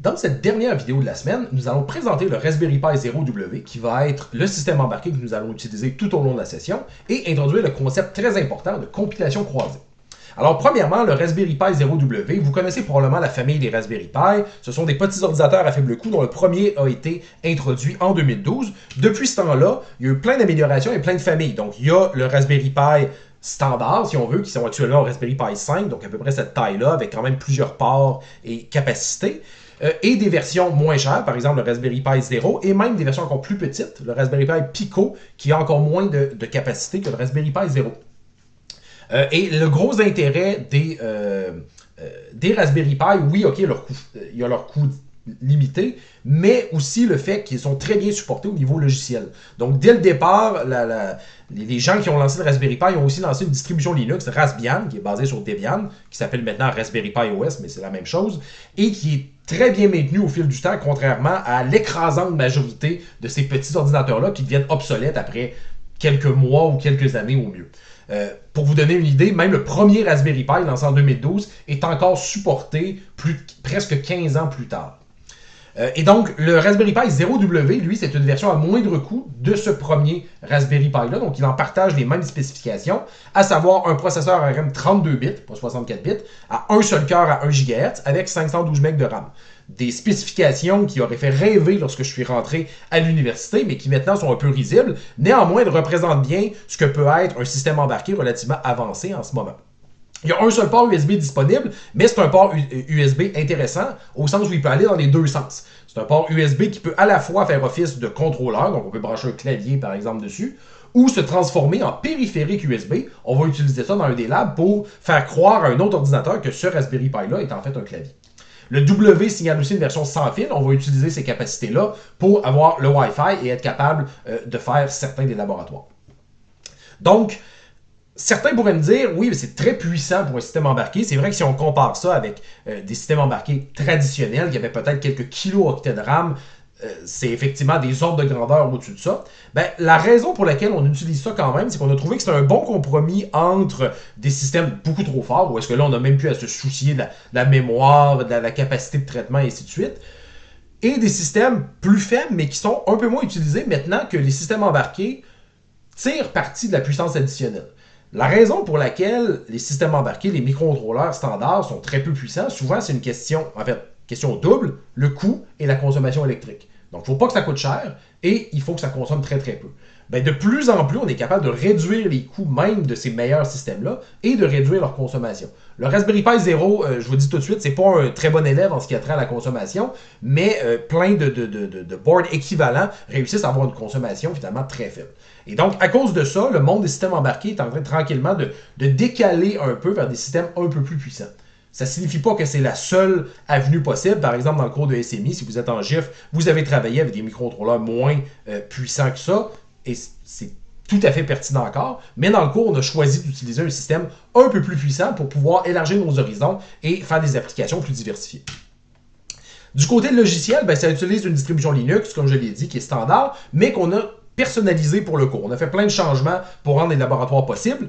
Dans cette dernière vidéo de la semaine, nous allons présenter le Raspberry Pi Zero W qui va être le système embarqué que nous allons utiliser tout au long de la session et introduire le concept très important de compilation croisée. Alors premièrement, le Raspberry Pi Zero W, vous connaissez probablement la famille des Raspberry Pi. Ce sont des petits ordinateurs à faible coût dont le premier a été introduit en 2012. Depuis ce temps-là, il y a eu plein d'améliorations et plein de familles. Donc il y a le Raspberry Pi standard, si on veut, qui sont actuellement au Raspberry Pi 5, donc à peu près cette taille-là, avec quand même plusieurs ports et capacités. Et des versions moins chères, par exemple le Raspberry Pi Zero, et même des versions encore plus petites, le Raspberry Pi Pico, qui a encore moins de capacité que le Raspberry Pi Zero. Et le gros intérêt des Raspberry Pi, oui, ok, il y a leur coût limité, mais aussi le fait qu'ils sont très bien supportés au niveau logiciel. Donc, dès le départ, les gens qui ont lancé le Raspberry Pi ont aussi lancé une distribution Linux, Raspbian, qui est basée sur Debian, qui s'appelle maintenant Raspberry Pi OS, mais c'est la même chose, et qui est très bien maintenu au fil du temps, contrairement à l'écrasante majorité de ces petits ordinateurs-là qui deviennent obsolètes après quelques mois ou quelques années au mieux. Pour vous donner une idée, même le premier Raspberry Pi lancé en 2012 est encore supporté presque 15 ans plus tard. Et donc, le Raspberry Pi Zero W, lui, c'est une version à moindre coût de ce premier Raspberry Pi-là. Donc, il en partage les mêmes spécifications, à savoir un processeur ARM 32 bits, pas 64 bits, à un seul cœur à 1 GHz, avec 512 MB de RAM. Des spécifications qui auraient fait rêver lorsque je suis rentré à l'université, mais qui maintenant sont un peu risibles. Néanmoins, elles représentent bien ce que peut être un système embarqué relativement avancé en ce moment. Il y a un seul port USB disponible, mais c'est un port USB intéressant, au sens où il peut aller dans les deux sens. C'est un port USB qui peut à la fois faire office de contrôleur, donc on peut brancher un clavier par exemple dessus, ou se transformer en périphérique USB. On va utiliser ça dans un des labs pour faire croire à un autre ordinateur que ce Raspberry Pi-là est en fait un clavier. Le W signale aussi une version sans fil. On va utiliser ces capacités-là pour avoir le Wi-Fi et être capable de faire certains des laboratoires. Donc, certains pourraient me dire, oui, mais c'est très puissant pour un système embarqué. C'est vrai que si on compare ça avec des systèmes embarqués traditionnels qui avaient peut-être quelques kilo-octets de RAM, c'est effectivement des ordres de grandeur au-dessus de ça. Ben, la raison pour laquelle on utilise ça quand même, c'est qu'on a trouvé que c'est un bon compromis entre des systèmes beaucoup trop forts, où est-ce que là, on n'a même plus à se soucier de la mémoire, de la capacité de traitement, et ainsi de suite, et des systèmes plus faibles, mais qui sont un peu moins utilisés maintenant que les systèmes embarqués tirent parti de la puissance additionnelle. La raison pour laquelle les systèmes embarqués, les microcontrôleurs standards sont très peu puissants, souvent c'est une question, en fait, question double, le coût et la consommation électrique. Donc, il ne faut pas que ça coûte cher et il faut que ça consomme très très peu. Ben, de plus en plus, on est capable de réduire les coûts même de ces meilleurs systèmes-là et de réduire leur consommation. Le Raspberry Pi Zero, je vous dis tout de suite, c'est pas un très bon élève en ce qui a trait à la consommation, mais plein de boards équivalents réussissent à avoir une consommation finalement très faible. Et donc, à cause de ça, le monde des systèmes embarqués est en train tranquillement de décaler un peu vers des systèmes un peu plus puissants. Ça ne signifie pas que c'est la seule avenue possible. Par exemple, dans le cours de SMI, si vous êtes en GIF, vous avez travaillé avec des microcontrôleurs moins puissants que ça, et c'est tout à fait pertinent encore. Mais dans le cours, on a choisi d'utiliser un système un peu plus puissant pour pouvoir élargir nos horizons et faire des applications plus diversifiées. Du côté de logiciel, ben, ça utilise une distribution Linux, comme je l'ai dit, qui est standard, mais qu'on a personnalisé pour le cours. On a fait plein de changements pour rendre les laboratoires possibles.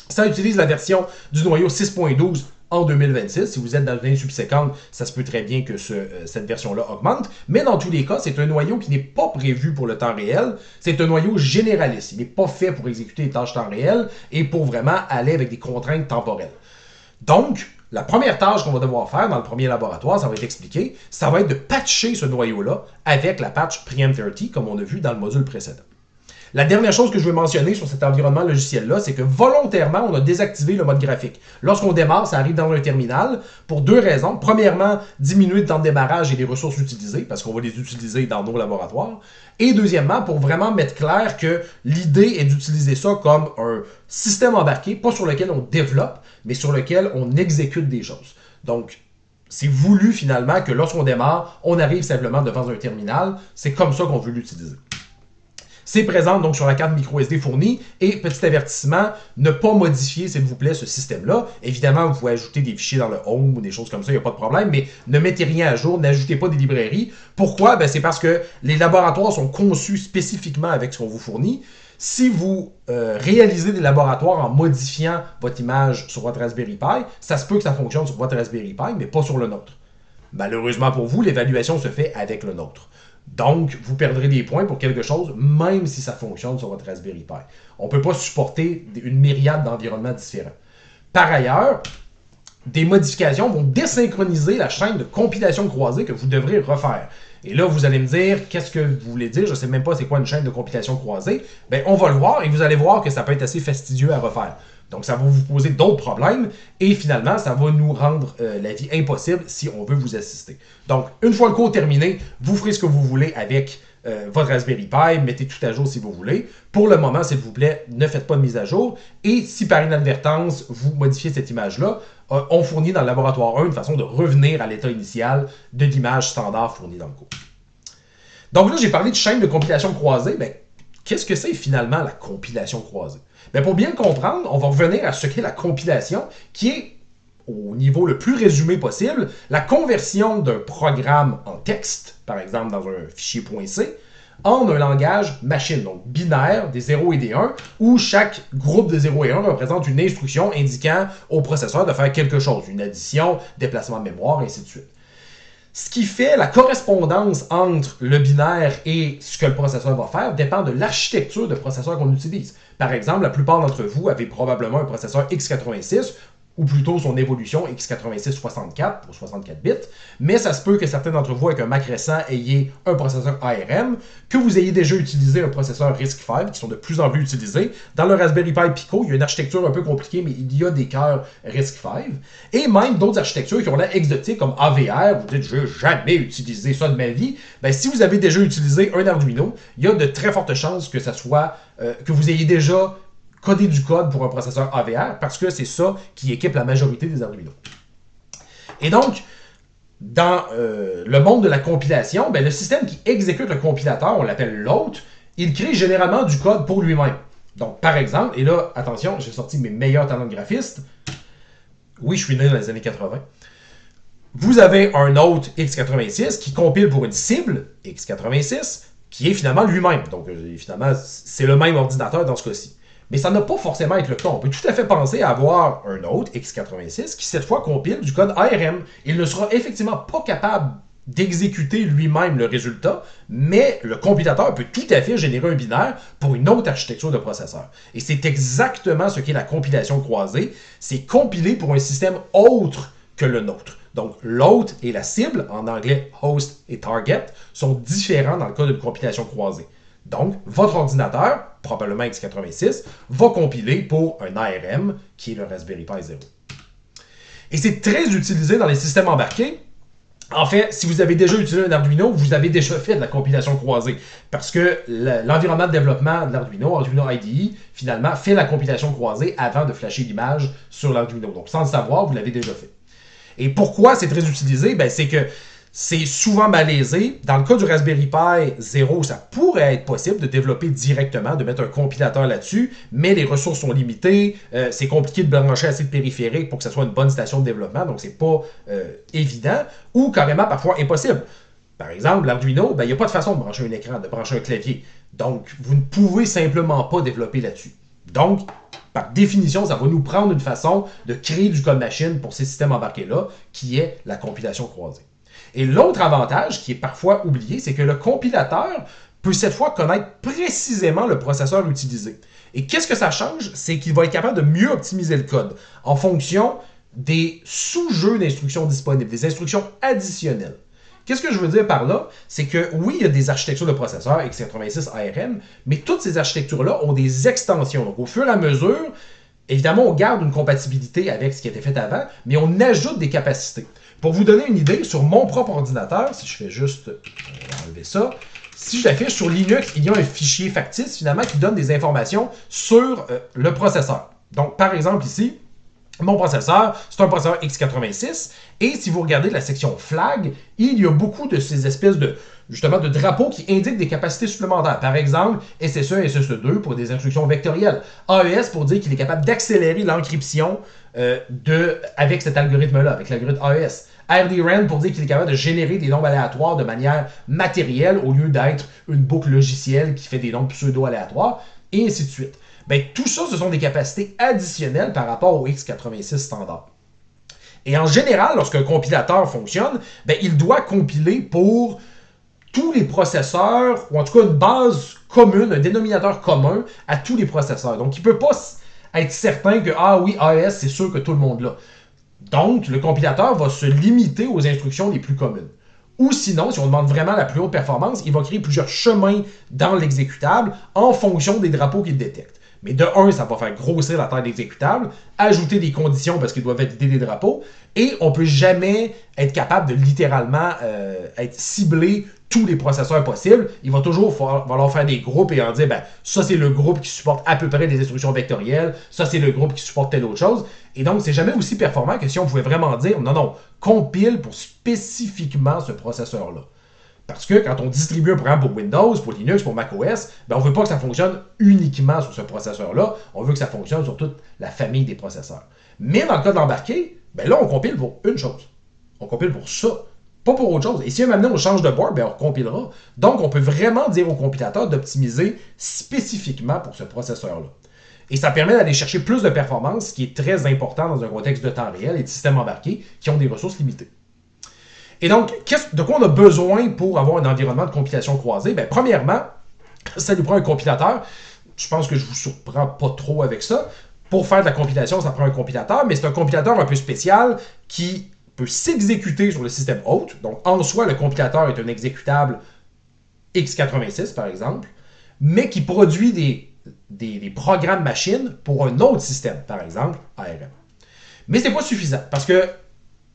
Ça utilise la version du noyau 6.12 en 2026. Si vous êtes dans l'année subséquente, ça se peut très bien que cette version-là augmente. Mais dans tous les cas, c'est un noyau qui n'est pas prévu pour le temps réel. C'est un noyau généraliste. Il n'est pas fait pour exécuter les tâches temps réel et pour vraiment aller avec des contraintes temporelles. Donc, la première tâche qu'on va devoir faire dans le premier laboratoire, ça va être expliqué, ça va être de patcher ce noyau-là avec la patch Preem30, comme on a vu dans le module précédent. La dernière chose que je veux mentionner sur cet environnement logiciel-là, c'est que volontairement, on a désactivé le mode graphique. Lorsqu'on démarre, ça arrive dans un terminal pour deux raisons. Premièrement, diminuer le temps de démarrage et les ressources utilisées, parce qu'on va les utiliser dans nos laboratoires. Et deuxièmement, pour vraiment mettre clair que l'idée est d'utiliser ça comme un système embarqué, pas sur lequel on développe, mais sur lequel on exécute des choses. Donc, c'est voulu finalement que lorsqu'on démarre, on arrive simplement devant un terminal. C'est comme ça qu'on veut l'utiliser. C'est présent donc sur la carte microSD fournie et petit avertissement, ne pas modifier s'il vous plaît ce système-là. Évidemment, vous pouvez ajouter des fichiers dans le home ou des choses comme ça, il n'y a pas de problème, mais ne mettez rien à jour, n'ajoutez pas des librairies. Pourquoi? Ben, c'est parce que les laboratoires sont conçus spécifiquement avec ce qu'on vous fournit. Si vous réalisez des laboratoires en modifiant votre image sur votre Raspberry Pi, ça se peut que ça fonctionne sur votre Raspberry Pi, mais pas sur le nôtre. Malheureusement pour vous, l'évaluation se fait avec le nôtre. Donc, vous perdrez des points pour quelque chose, même si ça fonctionne sur votre Raspberry Pi. On ne peut pas supporter une myriade d'environnements différents. Par ailleurs, des modifications vont désynchroniser la chaîne de compilation croisée que vous devrez refaire. Et là, vous allez me dire, qu'est-ce que vous voulez dire? Je ne sais même pas c'est quoi une chaîne de compilation croisée. Bien, on va le voir et vous allez voir que ça peut être assez fastidieux à refaire. Donc, ça va vous poser d'autres problèmes et finalement, ça va nous rendre la vie impossible si on veut vous assister. Donc, une fois le cours terminé, vous ferez ce que vous voulez avec votre Raspberry Pi, mettez tout à jour si vous voulez. Pour le moment, s'il vous plaît, ne faites pas de mise à jour. Et si par inadvertance, vous modifiez cette image-là, on fournit dans le laboratoire 1 une façon de revenir à l'état initial de l'image standard fournie dans le cours. Donc là, j'ai parlé de chaîne de compilation croisée. Bien, qu'est-ce que c'est finalement la compilation croisée? Bien, pour bien le comprendre, on va revenir à ce qu'est la compilation, qui est, au niveau le plus résumé possible, la conversion d'un programme en texte, par exemple dans un fichier .c, en un langage machine, donc binaire, des 0 et des 1, où chaque groupe de 0 et 1 représente une instruction indiquant au processeur de faire quelque chose, une addition, déplacement de mémoire, et ainsi de suite. Ce qui fait la correspondance entre le binaire et ce que le processeur va faire dépend de l'architecture de processeur qu'on utilise. Par exemple, la plupart d'entre vous avez probablement un processeur x86, ou plutôt son évolution x86-64 pour 64 bits, mais ça se peut que certains d'entre vous avec un Mac récent ayez un processeur ARM, que vous ayez déjà utilisé un processeur RISC-V, qui sont de plus en plus utilisés. Dans le Raspberry Pi Pico, il y a une architecture un peu compliquée, mais il y a des cœurs RISC-V, et même d'autres architectures qui ont l'air exotiques comme AVR, vous dites « je n'ai jamais utilisé ça de ma vie », ben, si vous avez déjà utilisé un Arduino, il y a de très fortes chances que ça soit, que vous ayez déjà coder du code pour un processeur AVR, parce que c'est ça qui équipe la majorité des Arduino. Et donc, dans le monde de la compilation, ben, le système qui exécute le compilateur, on l'appelle l'hôte, il crée généralement du code pour lui-même. Donc, par exemple, et là, attention, j'ai sorti mes meilleurs talents de graphiste. Oui, je suis né dans les années 80. Vous avez un hôte x86 qui compile pour une cible x86 qui est finalement lui-même. Donc, finalement, c'est le même ordinateur dans ce cas-ci. Mais ça n'a pas forcément être le cas. On peut tout à fait penser à avoir un autre x86 qui, cette fois, compile du code ARM. Il ne sera effectivement pas capable d'exécuter lui-même le résultat, mais le compilateur peut tout à fait générer un binaire pour une autre architecture de processeur. Et c'est exactement ce qu'est la compilation croisée. C'est compiler pour un système autre que le nôtre. Donc, l'hôte et la cible, en anglais host et target, sont différents dans le cas d'une compilation croisée. Donc, votre ordinateur, probablement x86, va compiler pour un ARM, qui est le Raspberry Pi 0. Et c'est très utilisé dans les systèmes embarqués. En fait, si vous avez déjà utilisé un Arduino, vous avez déjà fait de la compilation croisée. Parce que l'environnement de développement de l'Arduino, Arduino IDE, finalement, fait la compilation croisée avant de flasher l'image sur l'Arduino. Donc, sans le savoir, vous l'avez déjà fait. Et pourquoi c'est très utilisé? Ben, c'est que c'est souvent malaisé. Dans le cas du Raspberry Pi 0, ça pourrait être possible de développer directement, de mettre un compilateur là-dessus, mais les ressources sont limitées, c'est compliqué de brancher assez de périphériques pour que ça soit une bonne station de développement, donc c'est pas évident, ou carrément parfois impossible. Par exemple, l'Arduino, ben, il n'y a pas de façon de brancher un écran, de brancher un clavier. Donc, vous ne pouvez simplement pas développer là-dessus. Donc, par définition, ça va nous prendre une façon de créer du code machine pour ces systèmes embarqués-là, qui est la compilation croisée. Et l'autre avantage, qui est parfois oublié, c'est que le compilateur peut cette fois connaître précisément le processeur utilisé. Et qu'est-ce que ça change? C'est qu'il va être capable de mieux optimiser le code en fonction des sous-jeux d'instructions disponibles, des instructions additionnelles. Qu'est-ce que je veux dire par là? C'est que oui, il y a des architectures de processeurs x86 ARM, mais toutes ces architectures-là ont des extensions. Donc au fur et à mesure, évidemment, on garde une compatibilité avec ce qui a été fait avant, mais on ajoute des capacités. Pour vous donner une idée, sur mon propre ordinateur, si je fais juste enlever ça, si je l'affiche sur Linux, il y a un fichier factice finalement qui donne des informations sur le processeur. Donc, par exemple ici, mon processeur, c'est un processeur x86, et si vous regardez la section flag, il y a beaucoup de ces espèces de, justement, de drapeaux qui indiquent des capacités supplémentaires. Par exemple, SSE et SSE2 pour des instructions vectorielles. AES pour dire qu'il est capable d'accélérer l'encryption avec cet algorithme-là, avec l'algorithme AES. RDRAND pour dire qu'il est capable de générer des nombres aléatoires de manière matérielle au lieu d'être une boucle logicielle qui fait des nombres pseudo-aléatoires, et ainsi de suite. Bien, tout ça, ce sont des capacités additionnelles par rapport au x86 standard. Et en général, lorsqu'un compilateur fonctionne, ben, il doit compiler pour tous les processeurs, ou en tout cas une base commune, un dénominateur commun à tous les processeurs. Donc, il ne peut pas être certain que, ah oui, AES, c'est sûr que tout le monde l'a. Donc, le compilateur va se limiter aux instructions les plus communes. Ou sinon, si on demande vraiment la plus haute performance, il va créer plusieurs chemins dans l'exécutable en fonction des drapeaux qu'il détecte. Mais de un, ça va faire grossir la taille de l'exécutable, ajouter des conditions parce qu'ils doivent valider des drapeaux, et on ne peut jamais être capable de littéralement être ciblé tous les processeurs possibles. Il va toujours falloir faire des groupes et en dire, ben, ça c'est le groupe qui supporte à peu près des instructions vectorielles, ça c'est le groupe qui supporte telle autre chose. Et donc, c'est jamais aussi performant que si on pouvait vraiment dire, non, compile pour spécifiquement ce processeur-là. Parce que quand on distribue un programme pour Windows, pour Linux, pour macOS, ben on ne veut pas que ça fonctionne uniquement sur ce processeur-là, on veut que ça fonctionne sur toute la famille des processeurs. Mais dans le cas de l'embarqué, ben là, on compile pour une chose. On compile pour ça, pas pour autre chose. Et si maintenant on change de board, ben on recompilera. Donc, on peut vraiment dire au compilateur d'optimiser spécifiquement pour ce processeur-là. Et ça permet d'aller chercher plus de performance, ce qui est très important dans un contexte de temps réel et de systèmes embarqués qui ont des ressources limitées. Et donc, de quoi on a besoin pour avoir un environnement de compilation croisée? Bien, premièrement, ça nous prend un compilateur. Je pense que je ne vous surprends pas trop avec ça. Pour faire de la compilation, ça prend un compilateur, mais c'est un compilateur un peu spécial qui peut s'exécuter sur le système hôte. Donc, en soi, le compilateur est un exécutable x86, par exemple, mais qui produit des programmes machines pour un autre système, par exemple, ARM. Mais ce n'est pas suffisant, parce que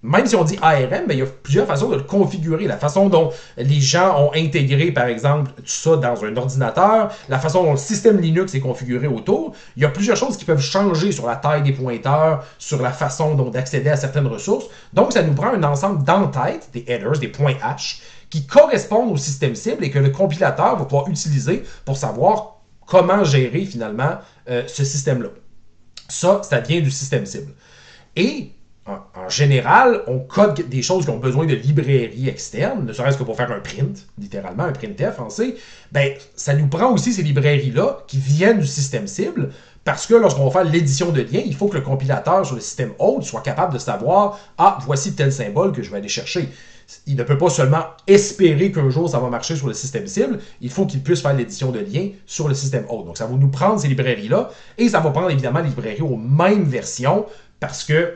même si on dit ARM, ben, il y a plusieurs façons de le configurer. La façon dont les gens ont intégré, par exemple, tout ça dans un ordinateur, la façon dont le système Linux est configuré autour, il y a plusieurs choses qui peuvent changer sur la taille des pointeurs, sur la façon dont d'accéder à certaines ressources. Donc, ça nous prend un ensemble d'entêtes, des headers, des points H, qui correspondent au système cible et que le compilateur va pouvoir utiliser pour savoir comment gérer finalement ce système-là. Ça vient du système cible. Et en général, on code des choses qui ont besoin de librairies externes, ne serait-ce que pour faire un print, littéralement, un printf en C. Ben, ça nous prend aussi ces librairies-là qui viennent du système cible, parce que lorsqu'on va faire l'édition de liens, il faut que le compilateur sur le système hôte soit capable de savoir « Ah, voici tel symbole que je vais aller chercher ». Il ne peut pas seulement espérer qu'un jour ça va marcher sur le système cible, il faut qu'il puisse faire l'édition de liens sur le système hôte. Donc ça va nous prendre ces librairies-là, et ça va prendre évidemment les librairies aux mêmes versions, parce que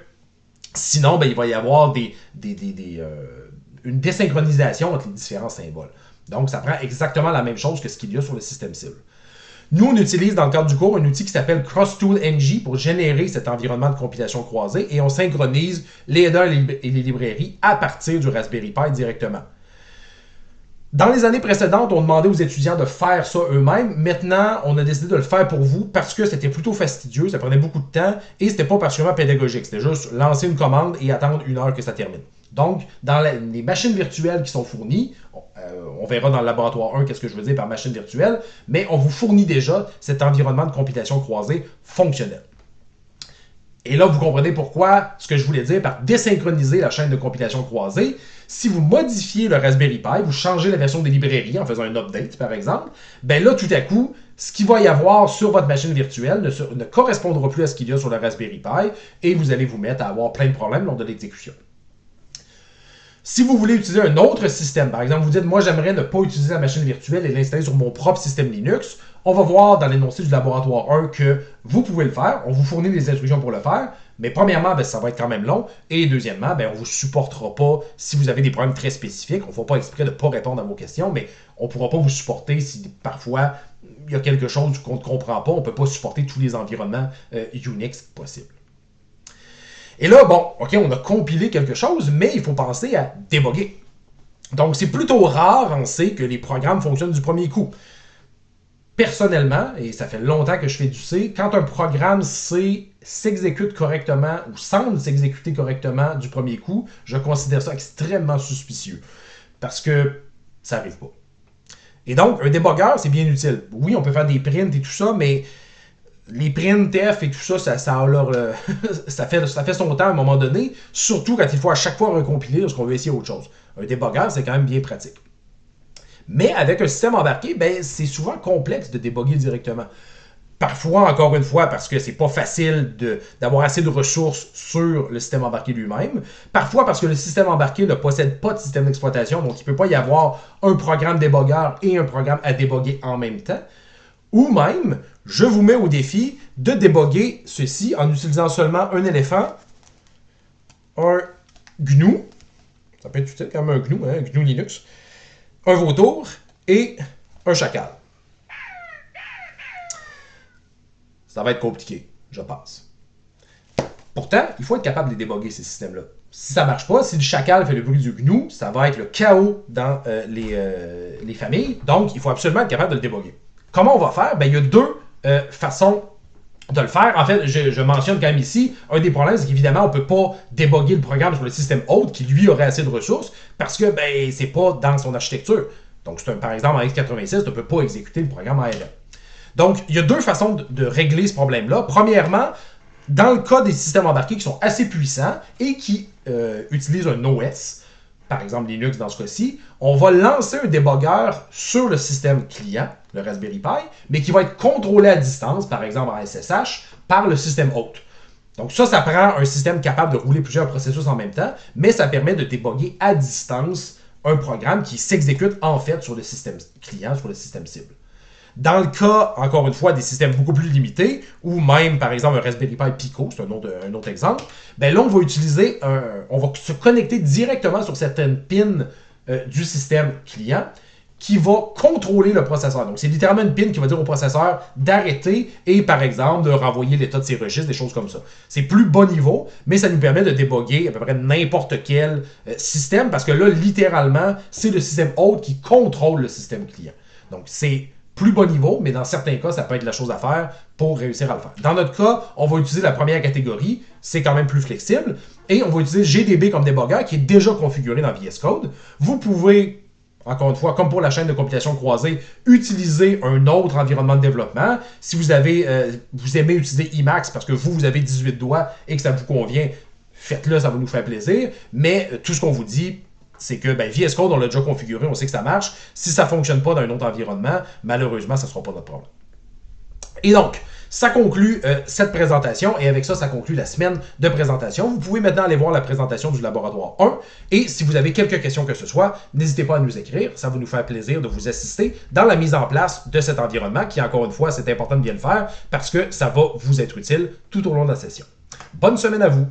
sinon, ben, il va y avoir une désynchronisation entre les différents symboles. Donc, ça prend exactement la même chose que ce qu'il y a sur le système cible. Nous, on utilise dans le cadre du cours un outil qui s'appelle CrossToolNG pour générer cet environnement de compilation croisée et on synchronise les headers et les librairies à partir du Raspberry Pi directement. Dans les années précédentes, on demandait aux étudiants de faire ça eux-mêmes. Maintenant, on a décidé de le faire pour vous parce que c'était plutôt fastidieux, ça prenait beaucoup de temps et c'était pas particulièrement pédagogique. C'était juste lancer une commande et attendre 1 heure que ça termine. Donc, dans les machines virtuelles qui sont fournies, on verra dans le laboratoire 1 qu'est-ce que je veux dire par machine virtuelle, mais on vous fournit déjà cet environnement de compilation croisée fonctionnel. Et là, vous comprenez pourquoi ce que je voulais dire par désynchroniser la chaîne de compilation croisée. Si vous modifiez le Raspberry Pi, vous changez la version des librairies en faisant un update, par exemple, ben là, tout à coup, ce qu'il va y avoir sur votre machine virtuelle ne correspondra plus à ce qu'il y a sur le Raspberry Pi et vous allez vous mettre à avoir plein de problèmes lors de l'exécution. Si vous voulez utiliser un autre système, par exemple, vous dites « Moi, j'aimerais ne pas utiliser la machine virtuelle et l'installer sur mon propre système Linux », on va voir dans l'énoncé du laboratoire 1 que vous pouvez le faire. On vous fournit des instructions pour le faire. Mais premièrement, ben, ça va être quand même long. Et deuxièmement, ben, on ne vous supportera pas si vous avez des problèmes très spécifiques. On ne fait pas exprès de ne pas répondre à vos questions, mais on ne pourra pas vous supporter si parfois il y a quelque chose qu'on ne comprend pas. On ne peut pas supporter tous les environnements Unix possibles. Et là, bon, OK, on a compilé quelque chose, mais il faut penser à débugger. Donc, c'est plutôt rare en C que les programmes fonctionnent du premier coup. Personnellement, et ça fait longtemps que je fais du C, quand un programme C s'exécute correctement ou semble s'exécuter correctement du premier coup, je considère ça extrêmement suspicieux. Parce que ça n'arrive pas. Et donc, un débogueur, c'est bien utile. Oui, on peut faire des prints et tout ça, mais les printf et tout ça, ça fait son temps à un moment donné, surtout quand il faut à chaque fois recompiler lorsqu'on veut essayer autre chose. Un débogueur, c'est quand même bien pratique. Mais avec un système embarqué, ben, c'est souvent complexe de déboguer directement. Parfois, encore une fois, parce que c'est pas facile d'avoir assez de ressources sur le système embarqué lui-même. Parfois, parce que le système embarqué ne possède pas de système d'exploitation, donc il ne peut pas y avoir un programme débogueur et un programme à déboguer en même temps. Ou même, je vous mets au défi de déboguer ceci en utilisant seulement un éléphant, un GNU, ça peut être utile quand même un GNU, hein, GNU Linux, un vautour et un chacal. Ça va être compliqué, je pense. Pourtant, il faut être capable de déboguer ces systèmes-là. Si ça ne marche pas, si le chacal fait le bruit du GNU, ça va être le chaos dans les familles. Donc, il faut absolument être capable de le déboguer. Comment on va faire? Ben, il y a deux façons de le faire. En fait, je mentionne quand même ici, un des problèmes, c'est qu'évidemment, on ne peut pas déboguer le programme sur le système hôte qui, lui, aurait assez de ressources parce que ben, c'est pas dans son architecture. Donc, par exemple, en x86, on ne peut pas exécuter le programme ARM. Donc, il y a deux façons de régler ce problème-là. Premièrement, dans le cas des systèmes embarqués qui sont assez puissants et qui utilisent un OS, par exemple Linux dans ce cas-ci, on va lancer un débogueur sur le système client, le Raspberry Pi, mais qui va être contrôlé à distance, par exemple en SSH, par le système hôte. Donc ça prend un système capable de rouler plusieurs processus en même temps, mais ça permet de déboguer à distance un programme qui s'exécute en fait sur le système client, sur le système cible. Dans le cas, encore une fois, des systèmes beaucoup plus limités, ou même, par exemple, un Raspberry Pi Pico, c'est un autre exemple, ben là, on va se connecter directement sur certaines pins du système client qui va contrôler le processeur. Donc, c'est littéralement une pin qui va dire au processeur d'arrêter et, par exemple, de renvoyer l'état de ses registres, des choses comme ça. C'est plus bas niveau, mais ça nous permet de déboguer à peu près n'importe quel système, parce que là, littéralement, c'est le système hôte qui contrôle le système client. Donc, c'est plus bas niveau, mais dans certains cas, ça peut être la chose à faire pour réussir à le faire. Dans notre cas, on va utiliser la première catégorie, c'est quand même plus flexible, et on va utiliser GDB comme débogueur qui est déjà configuré dans VS Code. Vous pouvez, encore une fois, comme pour la chaîne de compilation croisée, utiliser un autre environnement de développement. Si vous aimez utiliser Emacs parce que vous avez 18 doigts et que ça vous convient, faites-le, ça va nous faire plaisir. Mais tout ce qu'on vous dit, c'est que VS Code, on l'a déjà configuré, on sait que ça marche. Si ça ne fonctionne pas dans un autre environnement, malheureusement, ça ne sera pas notre problème. Et donc, ça conclut cette présentation, et avec ça, ça conclut la semaine de présentation. Vous pouvez maintenant aller voir la présentation du laboratoire 1, et si vous avez quelques questions que ce soit, n'hésitez pas à nous écrire, ça va nous faire plaisir de vous assister dans la mise en place de cet environnement, qui, encore une fois, c'est important de bien le faire, parce que ça va vous être utile tout au long de la session. Bonne semaine à vous!